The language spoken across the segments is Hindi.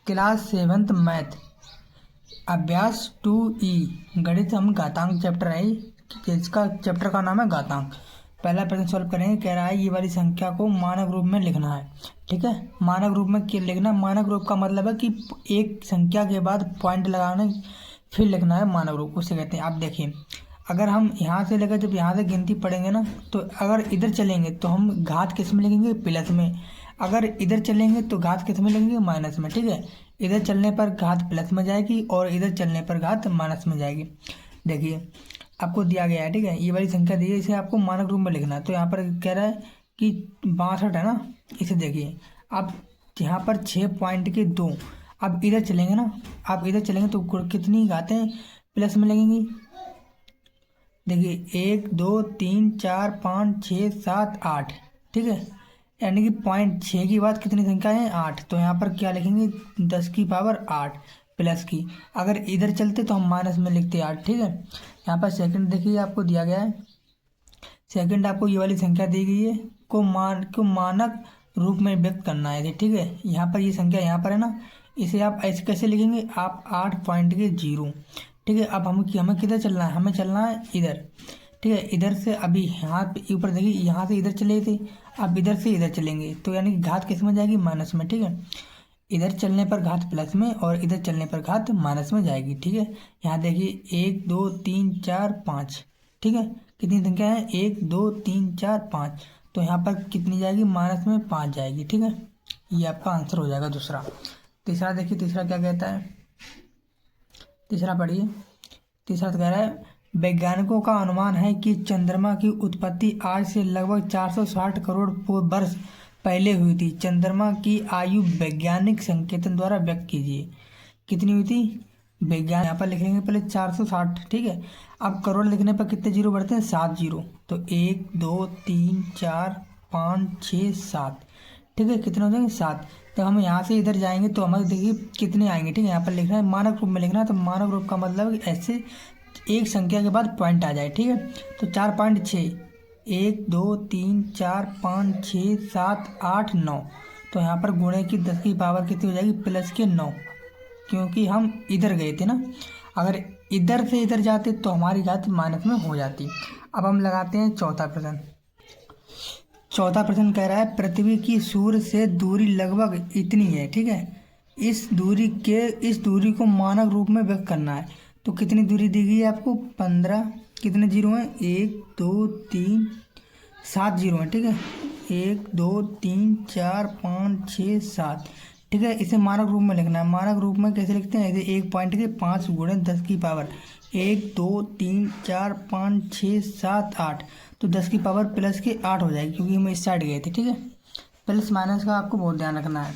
क्लास 7th मैथ अभ्यास 2E गणित हम घातांक चैप्टर है जिसका चैप्टर का नाम है घातांक। पहला प्रश्न सॉल्व करेंगे। कह रहा है ये वाली संख्या को मानक रूप में लिखना है। ठीक है, मानक रूप में क्या लिखना? मानक रूप का मतलब है कि एक संख्या के बाद पॉइंट लगाने फिर लिखना है मानक रूप, उसे कहते हैं। आप देखिए, अगर हम यहाँ से लेकर जब यहाँ से गिनती पढ़ेंगे ना, तो अगर इधर चलेंगे तो हम घात किस में लिखेंगे? प्लस में। अगर इधर चलेंगे तो घात किस में लिखेंगे? माइनस में। ठीक है, इधर चलने पर घात प्लस में जाएगी और इधर चलने पर घात माइनस में जाएगी। देखिए आपको दिया गया है, ठीक है, ये वाली संख्या दी है, इसे आपको मानक रूप में लिखना है। तो यहाँ पर कह रहा है कि 62 है ना, इसे देखिए आप यहाँ पर 6 पॉइंट के 2। अब इधर चलेंगे ना, आप इधर चलेंगे तो कितनी घातें प्लस में लगेंगी? देखिए 1 2 3 4 5 6 7 8। ठीक है, यानी कि पॉइंट 6 की बाद कितनी संख्या है? 8। तो यहाँ पर क्या लिखेंगे? 10 की पावर 8 प्लस की। अगर इधर चलते तो हम माइनस में लिखते 8। ठीक है, यहाँ पर सेकंड देखिए आपको दिया गया है। सेकंड आपको ये वाली संख्या दी गई है को मानक रूप में व्यक्त करना है। ठीक है, यहाँ पर ये संख्या यहाँ पर है ना, इसे आप ऐसे कैसे लिखेंगे? आप 8 पॉइंट के 0। ठीक है, अब हमें किधर चलना है? हमें चलना है इधर। ठीक है, इधर से अभी यहाँ पे ऊपर देखिए, यहाँ से इधर चले थे, अब इधर से इधर चलेंगे तो यानी कि घात किस में जाएगी? माइनस में। ठीक है, इधर चलने पर घात प्लस में और इधर चलने पर घात माइनस में जाएगी। ठीक है, यहाँ देखिए 1 2 3 4 5। ठीक है, कितनी संख्या है? 1 2 3 4 5। तो यहाँ पर कितनी जाएगी? माइनस में 5 जाएगी। ठीक है, ये आपका आंसर हो जाएगा दूसरा। तीसरा देखिए, तीसरा क्या कहता है? तीसरा पढ़िए। तीसरा तो कह रहा है वैज्ञानिकों का अनुमान है कि चंद्रमा की उत्पत्ति आज से लगभग 460 करोड़ वर्ष पहले हुई थी। चंद्रमा की आयु वैज्ञानिक संकेतन द्वारा व्यक्त कीजिए। कितनी हुई थी? वैज्ञानिक यहाँ पर लिखेंगे पहले 460। ठीक है, अब करोड़ लिखने पर कितने जीरो बढ़ते हैं? 7 जीरो। तो 1 2 3 4 5 6 7। ठीक है, कितने हो जाएंगे? 7। तो हम यहाँ से इधर जाएंगे तो हमें देखिए कितने आएंगे। ठीक है, यहाँ पर लिखना है मानक रूप में लिखना है। तो मानक रूप का मतलब ऐसे एक संख्या के बाद पॉइंट आ जाए। ठीक है, तो 4.6 1 2 3 4 5 6 7 8 9। तो यहाँ पर गुणे की 10 की पावर कितनी हो जाएगी? प्लस के 9, क्योंकि हम इधर गए थे ना। अगर इधर से इधर जाते तो हमारी घात माइनस में हो जाती। अब हम लगाते हैं चौथा प्रश्न। चौथा प्रश्न कह रहा है पृथ्वी की सूर्य से दूरी लगभग इतनी है। ठीक है, इस दूरी को मानक रूप में व्यक्त करना है। तो कितनी दूरी दी गई है आपको? 15। कितने जीरो हैं? 1 2 3 7 जीरो हैं। ठीक है, 1 2 3 4 5 6 7। ठीक है, इसे मानक रूप में लिखना है। मानक रूप में कैसे लिखते हैं? ऐसे एक पॉइंट के 5 गुणे 10 की पावर 1 2 3 4 5 6 7 8। तो 10 की पावर प्लस के 8 हो जाएगी, क्योंकि हम इस साइड गए थे। ठीक है, प्लस माइनस का आपको बहुत ध्यान रखना है।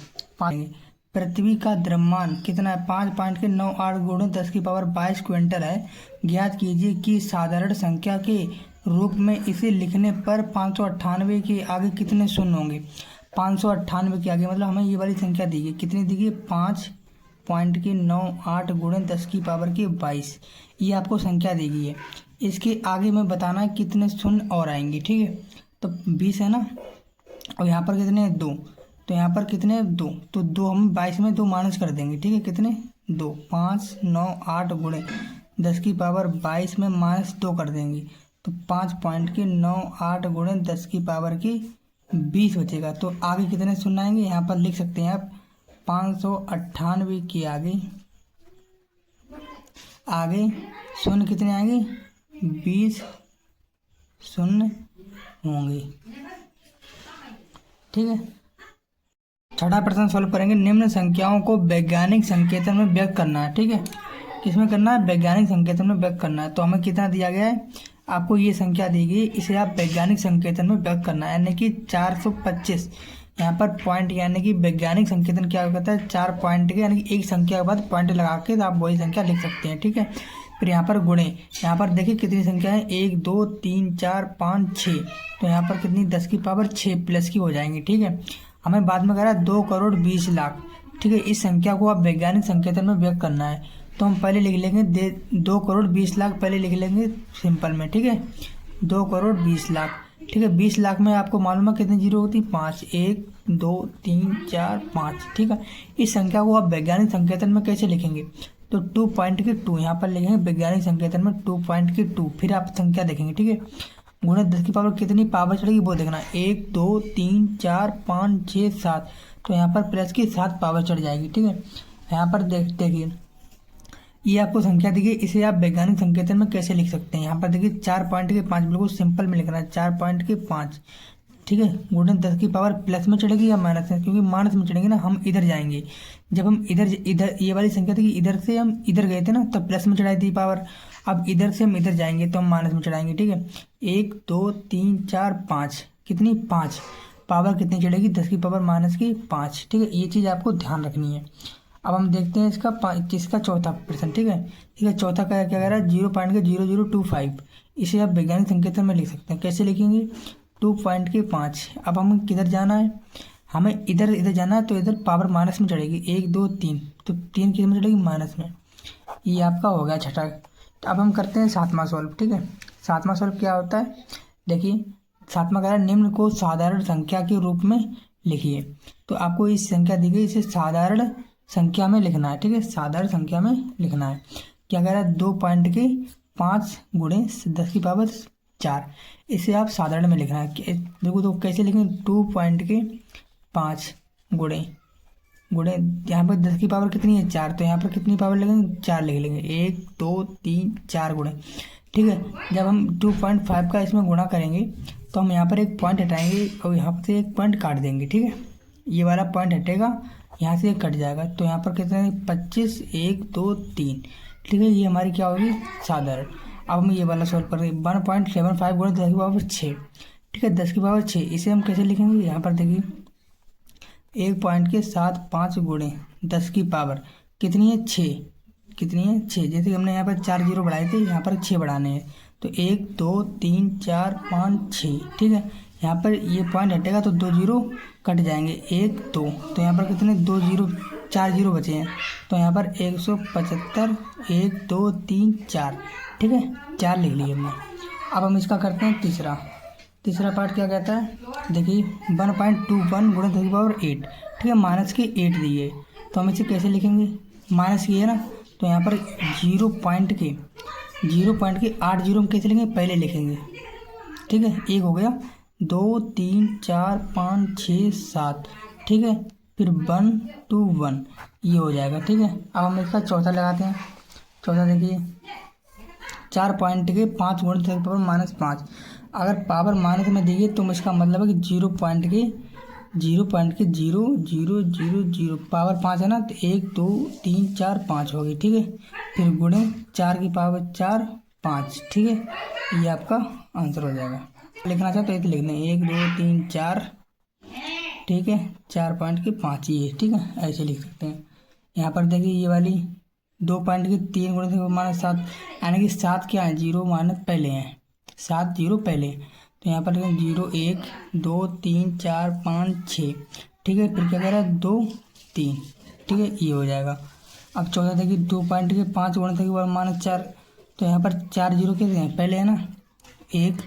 पृथ्वी का द्रव्यमान कितना है? 5.98 गुणे 10 की पावर 22 क्विंटल है। ज्ञात कीजिए कि साधारण संख्या के रूप में इसे लिखने पर 598 के आगे कितने शून्य होंगे? 598 के आगे मतलब हमें ये वाली संख्या दी गई, कितनी दी गई? 5.98 गुणे 10 की पावर के 22। ये आपको संख्या दी गई है। इसके आगे में बताना है कितने शून्य और आएंगे। ठीक है, तो 20 है ना, और यहाँ पर कितने हैं? 2। तो यहाँ पर कितने? 2। तो 2 हम 22 में 2 माइनस कर देंगे। ठीक है, कितने? 2 5 9 8 गुणे 10 की पावर 22 में माइनस 2 कर देंगे। तो 5.98 गुणे 10 की पावर की 20 बचेगा। तो आगे कितने शून्य आएंगे? यहाँ पर लिख सकते हैं आप 598 के आगे शून्य कितने आएंगे? 20 शून्य होंगे। ठीक है, छठा प्रश्न सॉल्व करेंगे। निम्न संख्याओं को वैज्ञानिक संकेतन में व्यक्त करना है। ठीक है, किसमें करना है? वैज्ञानिक संकेतन में व्यक्त करना है। तो हमें कितना दिया गया है? आपको ये संख्या दी गई, इसे आप वैज्ञानिक संकेतन में व्यक्त करना है, यानी कि 425। यहाँ पर पॉइंट यानी कि वैज्ञानिक संकेतन क्या कहता है? 4 पॉइंट के, यानी कि एक संख्या के बाद पॉइंट लगा के तो आप वही संख्या लिख सकते हैं। ठीक है, फिर यहाँ पर गुणे, यहाँ पर देखिए कितनी संख्या है? 1 2 3 4 5 6। तो यहाँ पर कितनी? 10 की पावर 6 प्लस की हो जाएंगी। ठीक है, हमें बाद में कह रहा है 2 करोड़ 20 लाख। ठीक है, इस संख्या को आप वैज्ञानिक संकेतन में व्यक्त करना है। तो हम पहले लिख लेंगे 2 करोड़ 20 लाख, पहले लिख लेंगे सिंपल में। ठीक है, 2 करोड़ 20 लाख। ठीक है। 20 लाख में आपको मालूम है कितनी जीरो होती? 5, 1 2 3 4 5। ठीक है। इस संख्या को आप वैज्ञानिक संकेतन में कैसे लिखेंगे? तो 2.2 यहाँ पर लिखेंगे वैज्ञानिक संकेतन में 2.2। फिर आप संख्या देखेंगे, ठीक है। गुणे 10 की पावर कितनी पावर चढ़ेगी वो देखना, 1 2 3 4 5 6 7। तो यहाँ पर प्लस की 7 पावर चढ़ जाएगी, ठीक है। यहाँ पर देखिए ये आपको संख्या देखिए, इसे आप वैज्ञानिक संकेतन में कैसे लिख सकते हैं? यहाँ पर देखिए 4.5 बिल्कुल सिंपल में लिखना है, 4.5। ठीक है। गुणे 10 की पावर प्लस में चढ़ेगी या माइनस में? क्योंकि माइनस में चढ़ेगी ना, हम इधर जाएंगे। जब हम इधर ये वाली संख्या थी, इधर से हम इधर गए थे ना, तब प्लस में चढ़ाई थी पावर। अब इधर से हम इधर जाएंगे तो हम माइनस में चढ़ाएंगे, ठीक है। 1 2 3 4 5, कितनी? 5 पावर कितनी चढ़ेगी? 10 की पावर माइनस की 5, ठीक है। ये चीज़ आपको ध्यान रखनी है। अब हम देखते हैं इसका चौथा प्रश्न, ठीक है। ठीक है, चौथा क्या कह रहा है? 0.0025। इसे आप वैज्ञानिक संकेतन में लिख सकते हैं। कैसे लिखेंगे? 2.5। अब हमें किधर जाना है? हमें इधर जाना है, तो इधर पावर माइनस में चढ़ेगी, 1 2 3। तो 3 किस में चढ़ेगी? माइनस में। ये आपका हो गया छठा। अब हम करते हैं सातवां सॉल्व, ठीक है। सातवां सॉल्व क्या होता है? देखिए सातवां कह रहा है निम्न को साधारण संख्या के रूप में लिखिए। तो आपको इस संख्या दी गई, इसे साधारण संख्या में लिखना है, ठीक है। साधारण संख्या में लिखना है। क्या कह रहा है? 2.5 गुणे 10 की पावर 4। इसे आप साधारण में लिखना है। देखो तो कैसे लिखेंगे? 2.5 गुणे यहाँ पर 10 की पावर कितनी है? 4। तो यहाँ पर कितनी पावर लगेंगे? 4 लिख लेंगे, 1 2 3 4 गुणे, ठीक है। जब हम 2.5 का इसमें गुणा करेंगे तो हम यहाँ पर एक पॉइंट हटाएंगे और यहाँ से एक पॉइंट काट देंगे, ठीक है। ये वाला पॉइंट हटेगा, यहाँ से कट जाएगा। तो यहाँ पर कितने? 25 1 2 3, ठीक है। ये हमारी क्या होगी? साधारण। अब हम ये वाला सॉल्व कर रहे हैं। 1.75 गुणे 10 की पावर 6, ठीक है। 10 की पावर 6 इसे हम कैसे लिखेंगे? यहाँ पर देखिए 1.75 गुणे 10 की पावर कितनी है? 6। कितनी है? 6। जैसे कि हमने यहाँ पर 4 जीरो बढ़ाए थे, यहाँ पर 6 बढ़ाने हैं। तो 1 2 3 4 5 6, ठीक है। यहाँ पर ये पॉइंट हटेगा तो 2 जीरो कट जाएंगे, 1 2। तो यहाँ पर कितने? 4 जीरो बचे हैं। तो यहाँ पर 175 1 2 3 4, ठीक है। 4 लिख लिए हमने। अब हम इसका करते हैं तीसरा पार्ट क्या कहता है? देखिए 1.21 गुणे 10 की पावर 8, ठीक है। माइनस के 8 दिए, तो हम इसे कैसे लिखेंगे? माइनस की है ना, तो यहाँ पर 0 पॉइंट के 8 जीरो हम कैसे लिखेंगे? पहले लिखेंगे, ठीक है। एक हो गया, 2 3 4 5 6 7, ठीक है। फिर 1 2 1, ये हो जाएगा, ठीक है। अब हम इसका चौथा लगाते हैं। चौथा देखिए 4.5 गुणे 10 की पावर माइनस 5। अगर पावर माइनस में दी गई तो इसका मतलब है कि 0 पॉइंट के 0 0 0 0 पावर 5 है ना, तो 1 2 3 4 5 होगी, ठीक है। फिर गुणे 4 की पावर 4 5, ठीक है। ये आपका आंसर हो जाएगा। लिखना चाहे तो ये लिखना है 1 2 3 4, ठीक है। 4.5 ये, ठीक है। ऐसे लिख सकते हैं। यहाँ पर देखिए ये वाली 2.3 गुणे माइनस 7, यानी कि 7 क्या है? 0 माइनस पहले हैं, 7 0 पहले। तो यहाँ पर 0 1 2 3 4 5 6, ठीक है। फिर क्या कह रहा है? 2 3, ठीक है। ये हो जाएगा। अब चौथा देखिए 2.5 गुणे के बाद माइनस 4। तो यहाँ पर 4 जीरो कितने हैं? पहले है ना, 1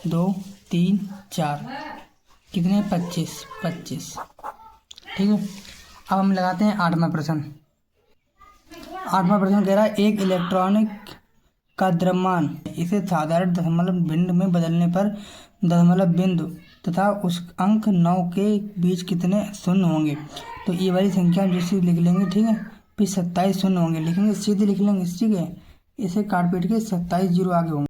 2 3 4, कितने हैं? 25, ठीक है। अब हम लगाते हैं आठवां प्रश्न। आठवां प्रश्न कह रहा है एक इलेक्ट्रॉनिक का द्रव्यमान इसे साधारण दशमलव बिंदु में बदलने पर दशमलव बिंदु तथा उस अंक 9 के बीच कितने शून्य होंगे? तो ये वाली संख्या हम जैसे लिख लेंगे, ठीक है। फिर 27 शून्य होंगे, लिखेंगे सीधे लिख लेंगे, ठीक है। इसे काट पीट के 27 जीरो आगे होंगे।